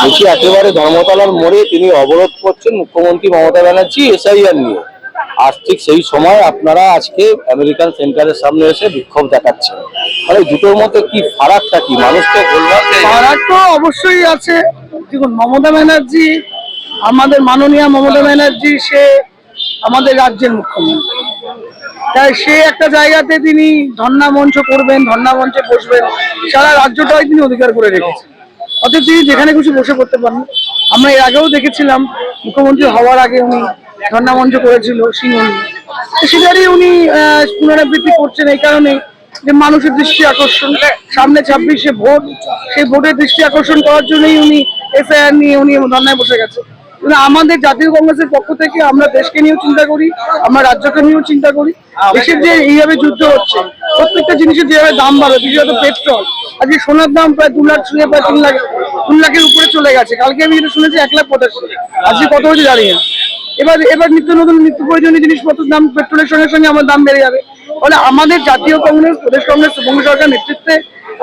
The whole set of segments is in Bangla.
দেখি একেবারে ধর্মতলার মোড়ে তিনি অবরোধ করছেন মুখ্যমন্ত্রী মমতা ব্যানার্জি এসআইআর নিয়ে। আর ঠিক সেই সময় আপনারা আজকে আমেরিকান সেন্টারের সামনে এসে বিক্ষোভ দেখাচ্ছেন। মানে দুটোর মধ্যে কি ফারাকটা কি? মানুষ তো বলবার ফারাক তো অবশ্যই আছে। দেখুন, মমতা ব্যানার্জি, আমাদের মাননীয় মমতা ব্যানার্জি, সে আমাদের রাজ্যের মুখ্যমন্ত্রী। তাই সে একটা জায়গাতে তিনি ধর্ণা মঞ্চ করবেন, ধর্ণা মঞ্চে বসবেন, সারা রাজ্যটাই তিনি অধিকার করে রেখেছেন। অর্থাৎ তিনি যেখানে খুশি বসে করতে পারেন। আমরা এর আগেও দেখেছিলাম মুখ্যমন্ত্রী হওয়ার আগে উনি ধর্ণা মঞ্চ করেছিল সিঙ্গুর, সেটারই উনি পুনরাবৃত্তি করছেন এই কারণে যে মানুষের দৃষ্টি আকর্ষণ, সামনে 26শে ভোট, সেই ভোটের দৃষ্টি আকর্ষণ করার জন্যই উনি এসআইআর নিয়ে উনি ধর্ণায় বসে গেছে। আমাদের জাতীয় কংগ্রেসের পক্ষ থেকে আমরা দেশকে নিয়েও চিন্তা করি, আমরা রাজ্যকে নিয়েও চিন্তা করি। দেশের যে এইভাবে যুদ্ধ হচ্ছে, প্রত্যেকটা জিনিসের যেভাবে দাম বাড়ে, বিশেষত পেট্রোল, আজকে সোনার দাম প্রায় 2 লাখ ছুঁয়ে প্রায় 3 লাখের উপরে চলে গেছে। কালকে আমি যেটা শুনেছি 1,85,000, আজকে কত হচ্ছে জানি না। এবার নিত্য নতুন নিত্য প্রয়োজনীয় জিনিসপত্রের দাম পেট্রোলের সঙ্গে সঙ্গে আমার দাম বেড়ে যাবে। ফলে আমাদের জাতীয় কংগ্রেস, প্রদেশ কংগ্রেস, বঙ্গ সরকার নেতৃত্বে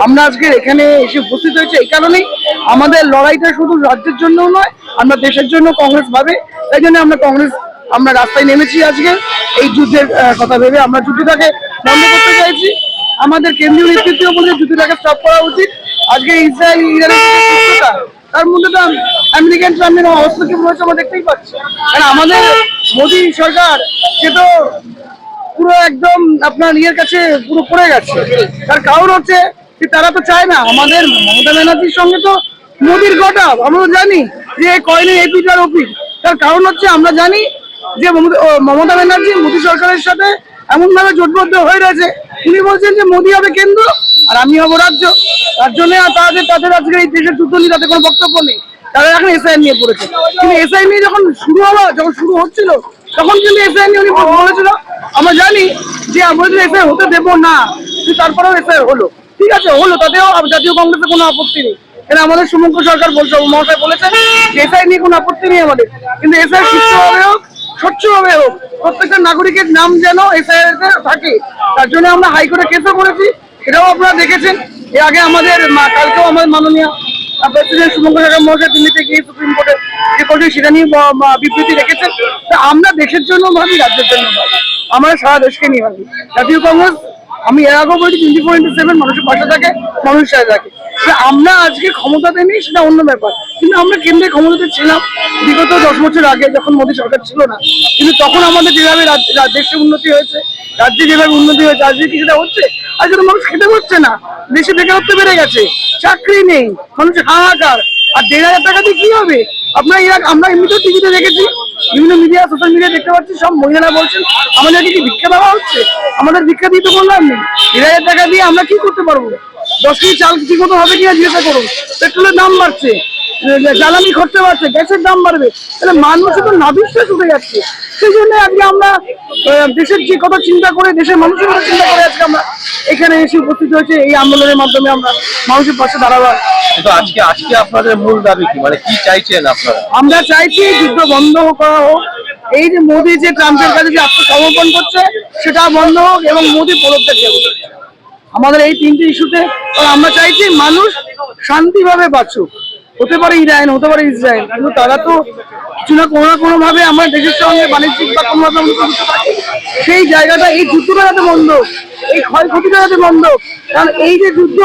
আমরা আজকে এখানে এসে উপস্থিত হয়েছে এই কারণেই, আমাদের লড়াইটা শুধু রাজ্যের জন্য নয়, আমরা দেশের জন্য কংগ্রেস ভাবে। তাই জন্য আমরা রাস্তায় নেমেছি আজকে এই যুদ্ধের কথা ভেবে। আমরা যুদ্ধটাকে বন্ধ করতে চাইছি। আমাদের কেন্দ্রীয় নেতৃত্ব বলছে যুদ্ধটাকে স্টপ করা উচিত। আজকে ইসরায়েল ইরানের যুদ্ধটা, তার মধ্যে তো আমেরিকান ট্রাম্পের হস্তক্ষেপ রয়েছে, আমরা দেখতেই পাচ্ছি। কারণ আমাদের মোদী সরকার সে তো পুরো একদম আপনার ইয়ের কাছে পুরো পড়ে গেছে। তার কারণ হচ্ছে যে তারা তো চায় না, আমাদের মমতা ব্যানার্জির সঙ্গে তো মোদীর গোটা, আমরা জানি যে কয়নি এপিট আর ওপিট। তার কারণ হচ্ছে আমরা জানি যে মমতা ব্যানার্জি মোদী সরকারের সাথে এমন ভাবে জোটবদ্ধ হয়ে রয়েছে, উনি বলছেন যে মোদী হবে কেন্দ্র আর আমি হবো রাজ্য। তার জন্য তাদের আজকে এই দেশের যুদ্ধ নিয়ে তাদের কোনো বক্তব্য নেই। তারা এখন এসআই নিয়ে পড়েছে। কিন্তু এসআই নিয়ে যখন শুরু হচ্ছিল, তখন কিন্তু এসআই নিয়ে উনি বলেছিল, আমরা জানি যে আমরা যদি এসআই হতে দেবো না, তারপরেও এসআই হলো, ঠিক আছে হলো, তাতেও জাতীয় কংগ্রেসের কোনো আপত্তি নেই। এটা আমাদের সুমুখ্য সরকার মহাশয় বলেছেন এসআই নিয়ে কোনো আপত্তি নেই আমাদের। কিন্তু এসআই সুস্থভাবে হোক, স্বচ্ছভাবে হোক, প্রত্যেকটা নাগরিকের নাম যেন এসআই থাকে, তার জন্য আমরা হাইকোর্টে কেসও করেছি, সেটাও আপনারা দেখেছেন। এর আগে কালকেও আমাদের মাননীয় প্রেসিডেন্ট সুমুখ্য সরকার মহাশয় দিল্লিতে গিয়ে সুপ্রিম কোর্টে যে করছে সেটা নিয়ে বিবৃতি রেখেছেন। তা আমরা দেশের জন্য ভাবি, রাজ্যের জন্য ভাবি, আমরা সারা দেশকে নিয়ে ভাবি। জাতীয় কংগ্রেস, আমি এর আগেও বলছি 24/7 মানুষের পাশে থাকে, মানুষের সাথে থাকে। আমরা আজকে ক্ষমতাতে নেই সেটা অন্য ব্যাপার, কিন্তু আমরা কেন্দ্রে ক্ষমতাতে ছিলাম বিগত 10 বছর আগে যখন মোদী সরকার ছিল না। কিন্তু তখন আমাদের যেভাবে দেশের উন্নতি হয়েছে, রাজ্যে যেভাবে উন্নতি হয়েছে, আজকে কি সেটা হচ্ছে? আজকে তো মানুষ খেতে পারছে না, দেশে বেকারত্ব বেড়ে গেছে, চাকরি নেই, মানুষের হাহাকার। আর 1,500 টাকা দিয়ে কি হবে? আমরা এমনিতেও টিভিতে দেখেছি, বিভিন্ন মিডিয়া, সোশ্যাল মিডিয়া দেখতে পাচ্ছি, সব মহিলারা বলছেন আমাদেরকে কি ভিক্ষা দেওয়া হচ্ছে? আমাদের ভিক্ষা দিয়ে তো বললাম নেই। 1,500 টাকা দিয়ে আমরা কি করতে পারবো? 10 কেজি চাল ঠিক মতো হবে কিনা জিজ্ঞাসা করুন। পেট্রোলের দাম বাড়ছে, জ্বালানি খরচা বাড়ছে, গ্যাসের দাম বাড়বে, তাহলে মানুষের তো নাবিশ্বাস উঠে যাচ্ছে। সেই জন্য আজকে আমরা দেশের যে কথা চিন্তা করে, দেশের মানুষের কথা চিন্তা করে আজকে আমরা এখানে এসে উপস্থিত হয়েছে। এই আন্দোলনের মাধ্যমে আমরা মানুষের পাশে দাঁড়াবার। কিন্তু আজকে আপনাদের মূল দাবি কি, মানে কি চাইছেন আপনারা? আমরা চাইছি যুদ্ধ বন্ধ করা হোক, এই যে মোদী যে ট্রাম্পের কাছে যে আত্মসমর্পণ করছে সেটা বন্ধ হোক, এবং মোদী পদত্যাগ করুক। আমাদের এই 3টে ইস্যুতে আমরা চাইছি মানুষ শান্তিভাবে বাঁচুক। হতে পারে ইরান, হতে পারে ইসরায়েল, কিন্তু তারা তো কিছু না কোনো ভাবে আমার দেশের সঙ্গে বাণিজ্যিক বা কোনোভাবে সেই জায়গাটা, এই যুদ্ধটা যাতে বন্ধ, এই ক্ষয়ক্ষতিটা যাতে বন্ধ। কারণ এই যে যুদ্ধ,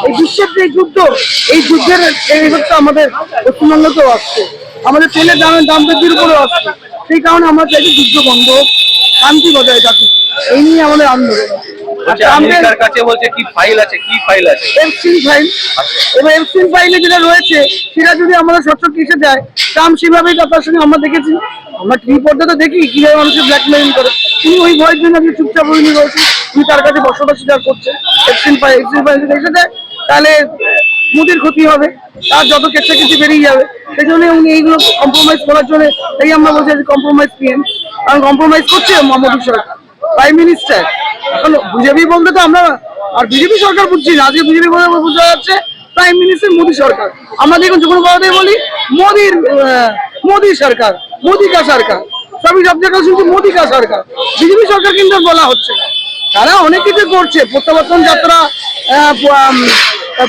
এই বিশ্বের যে যুদ্ধ, এই যুদ্ধের এই হচ্ছে আমাদের পশ্চিমবঙ্গতেও আসছে, আমাদের তেলের দাম বৃদ্ধির উপরেও আসছে। সেই কারণে আমরা চাইছি যুদ্ধ বন্ধ হোক, শান্তি বজায় থাকুক, এই নিয়ে আমাদের আন্দোলন। আমেরিকার কাছে বলছে কি ফাইল আছে, কি ফাইল আছে? Epstein file. এবার এপস্টিন ফাইলে যেটা রয়েছে সেটা যদি আমাদের সচ্ছল কেসে যায়, ট্রাম্প সেভাবেই তার সঙ্গে আমরা দেখেছি, আমরা টিভি পর্দাতে দেখি কিভাবে মানুষের ব্ল্যাকমেইল করে। তিনি ওই ভয়ের জন্য আপনি চুপচাপ হয়ে রয়েছে, তিনি তার কাছে বসবাস স্বীকার করছে। এপস্টিন ফাইল যদি এসে যায় তাহলে মোদির ক্ষতি হবে, তার যত কেচ্ছা বেরিয়ে যাবে। সেই জন্য উনি এইগুলো কম্প্রোমাইজ করার জন্য, এই আমরা বলছি কম্প্রোমাইজ পিএম, কারণ কম্প্রোমাইজ করছে মোদী সরকার, প্রাইম মিনিস্টার। এখন বিজেপি বলতে তো আমরা আর বিজেপি সরকার বুঝছি না, আজকে বিজেপি বলে বোঝা যাচ্ছে প্রাইম মিনিস্টার মোদী সরকার। আমরা দেখুন যখন বলতে বলি মোদী সরকার, মোদী কা সরকার, সবই সব জায়গায় শুনছি মোদী কা সরকার, বিজেপি সরকার কিন্তু বলা হচ্ছে। তারা অনেক কিছু করছে, প্রত্যাবর্তন যাত্রা,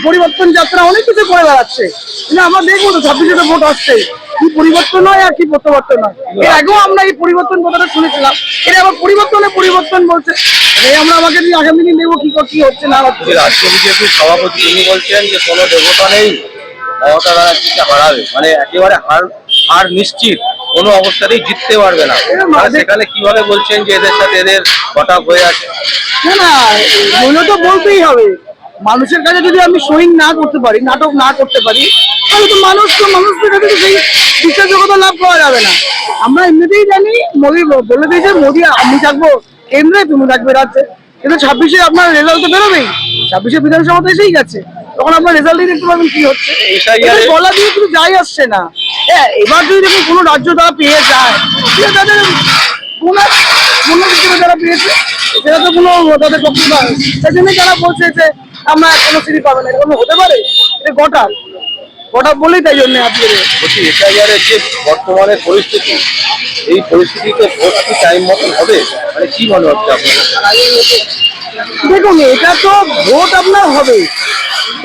পরিবর্তন যাত্রা অনেক কিছু করে বেড়াচ্ছে, কিন্তু আমরা দেখবো তো 26-এ ভোট আসছে, কি পরিবর্তন হয় আর কি প্রত্যাবর্তন হয়। এর আগেও আমরা এই পরিবর্তন কথাটা শুনেছিলাম, এটা আবার পরিবর্তন বলছে। এই আমরা আমাকে দিয়ে আগামী দিন দেখবো কি হচ্ছে না হচ্ছে। রাজ্য বিজেপির সভাপতি তিনি বলছেন যে কোনো দেবতা নেই মমতা ব্যানার্জিকে হারাবে, মানে একেবারে হার নিশ্চিত, কোনো অবস্থাতেই জিততে পারবে না। সেখানে কিভাবে বলছেন যে এদের সাথে এদের হঠাৎ হয়ে আছে? না, এগুলো তো বলতেই হবে। মানুষের কাছে যদি আমি সহিং না করতে পারি, নাটক না করতে পারি, তাহলে তো মানুষদের কাছে সেই বিশ্বাসযোগ্যতা লাভ করা যাবে না। আমরা এমনিতেই জানি মোদী বলে দিয়েছে, মোদী আমি থাকবো কেন্দ্রে, তুমি থাকবে রাজ্যে। কিন্তু 26-এ আপনার রেজাল্ট তো বেরোবেই, 26-এ বিধানসভা তো এসেই গেছে, তখন আপনার রেজাল্টই দেখতে পাবেন কি হচ্ছে। বলা দিয়ে কিন্তু যাই আসছে না। হ্যাঁ, এবার যদি দেখুন কোনো রাজ্য তারা পেয়ে যায়, তাদের যারা পেয়েছে সেটা তো কোনো তাদের বক্তব্য, সেই জন্য তারা বলছে যে আমরা কোনো সিঁড়ি পাবে না, এরকম হতে পারে? এটা গোটা বলেই তাই জন্য আজকে বলছি এসআইআরের যে বর্তমানে পরিস্থিতি, এই পরিস্থিতিতে ভোট কি টাইম মতন হবে, মানে কি মনে হচ্ছে আপনার? দেখুন, এটা তো ভোট আপনার হবে,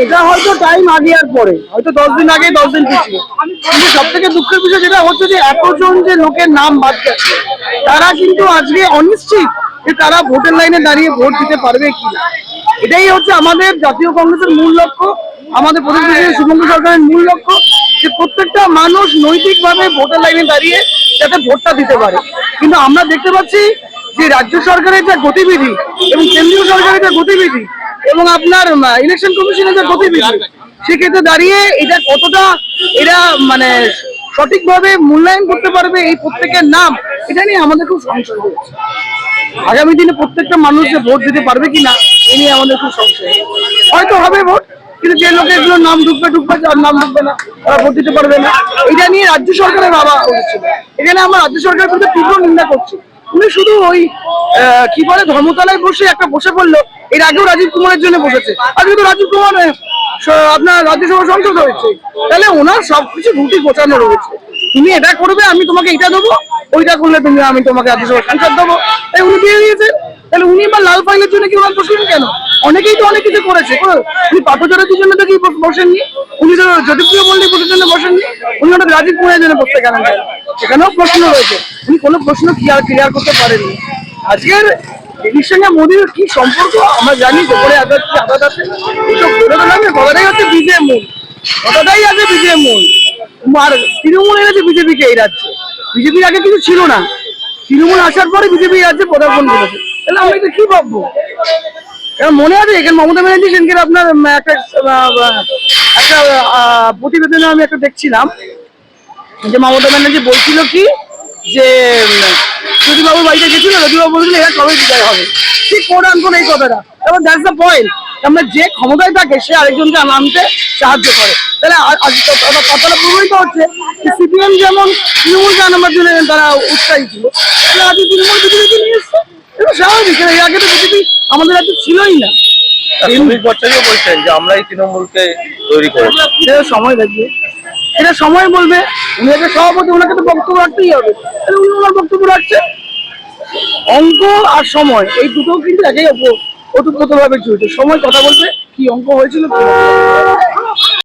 এটা হয়তো টাইম আগে আর পরে, হয়তো 10 দিন আগে 10 দিন পিছিয়ে। কিন্তু সব থেকে দুঃখের বিষয় যেটা হচ্ছে যে এতজন যে লোকের নাম বাদ যাচ্ছে, তারা কিন্তু আজকে অনিশ্চিত যে তারা ভোটের লাইনে দাঁড়িয়ে ভোট দিতে পারবে কি। এটাই হচ্ছে আমাদের জাতীয় কংগ্রেসের মূল লক্ষ্য, আমাদের প্রধানমন্ত্রী শুভেন্দু সরকারের মূল লক্ষ্য, যে প্রত্যেকটা মানুষ নৈতিকভাবে ভোটের লাইনে দাঁড়িয়ে যাতে ভোটটা দিতে পারে। কিন্তু আমরা দেখতে পাচ্ছি যে রাজ্য সরকারের যে গতিবিধি এবং কেন্দ্রীয় সরকারের যে গতিবিধি এবং আপনার ইলেকশন কমিশনের যে গতিবিধি, সেক্ষেত্রে দাঁড়িয়ে এটা কতটা এরা মানে সঠিকভাবে মূল্যায়ন করতে পারবে এই প্রত্যেকের নাম, এটা নিয়ে আমাদের খুব সংশয় রয়েছে। আগামী দিনে প্রত্যেকটা মানুষ যে ভোট দিতে পারবে কিনা এ নিয়ে আমাদের খুব সংশয়। হয়তো হবে ভোট, কিন্তু যে লোকের নাম ঢুকবে যার নাম ঢুকবে না তারা ভোট দিতে পারবে না। এটা নিয়ে রাজ্য সরকারের ভাবা উচিত। এখানে আমরা রাজ্য সরকারের বিরুদ্ধে তীব্র নিন্দা করছি। উনি শুধু ওই কি বলে ধর্মতলায় বসে পড়লো, এর আগেও রাজীব কুমারের জন্য বসেছে। আর কিন্তু রাজীব কুমার আপনার রাজ্যসভা সংসদ হয়েছে, তাহলে ওনার সবকিছু রুটি গোছানো রয়েছে। তুমি এটা করবে, আমি তোমাকে এটা দেবো, ওইটা করলে আমি তোমাকে রাজ্যসভা সাংসদ দেবো, তাই উনি দিয়ে দিয়েছে। তাহলে উনি বা লাল ফাইলের জন্য কি ওনার বসলেন কেন? অনেকেই তো অনেক কিছু করেছে। উনি পাঠচরাতির জন্য তো কি বসেননি, উনি তো জ্যোতিপ্রিয় মল্লিক বসের জন্য বসেননি, উনি ওটা রাজীব কুমারের জন্য বসতে গেলেন। এখানেও প্রশ্ন রয়েছে, উনি কোনো প্রশ্ন ক্লিয়ার করতে পারেননি। আজকের দিদির সঙ্গে মোদীর কি সম্পর্ক আমরা জানি, গোপনে আঘাত আছে, এইসব বলে দিলাম। কথাটাই হচ্ছে বিজেপি মূল, কথাটাই আছে বিজেপি মূল। আর তৃণমূল এনেছে বিজেপিকে এই রাজ্যে, বিজেপির আগে কিছু ছিল না, তৃণমূল আসার পরে বিজেপি রাজ্যে পদার্পণ করেছে। তাহলে আমরা এটা কি ভাববো? কারণ মনে আছে এখানে মমতা ব্যানার্জি সেদিন আপনার একটা প্রতিবেদনে আমি একটা দেখছিলাম যে মমতা ব্যানার্জি বলছিল কি যে জ্যোতিবাবুর বাড়িতে গেছিল, জ্যোতিবাবু বলছিল এরা কবে বিদায় হবে, ঠিক কোন এই কথাটা। তারপর দ্যাটস দ্য পয়েন্ট, আমরা যে ক্ষমতায় থাকে সে আরেকজনকে নামতে সাহায্য করে। তাহলে কথাটা প্রমাণিত হচ্ছে যে সিপিএম যেমন তৃণমূলকে আনার জন্য তারা উৎসাহী ছিল, তাহলে আজ তৃণমূল বিজেপিকে নিয়ে এসছে। এটা স্বাভাবিক, এর আগে তো বিজেপি আমাদের রাজ্যে ছিলই না। সুমিত ভট্টাচার্য বলছেন যে আমরা এই তৃণমূলকে তৈরি করেছি। এটা সময় দেখবে, এটা সময় বলবে। উনি একটা সভাপতি, ওনাকে তো বক্তব্য রাখতেই হবে, তাহলে উনি ওনার বক্তব্য রাখছে। অঙ্ক আর সময় এই দুটো কিন্তু একেই ওতপ্রোতভাবে জড়িত। সময় কথা বলবে কি অঙ্ক হয়েছিল কি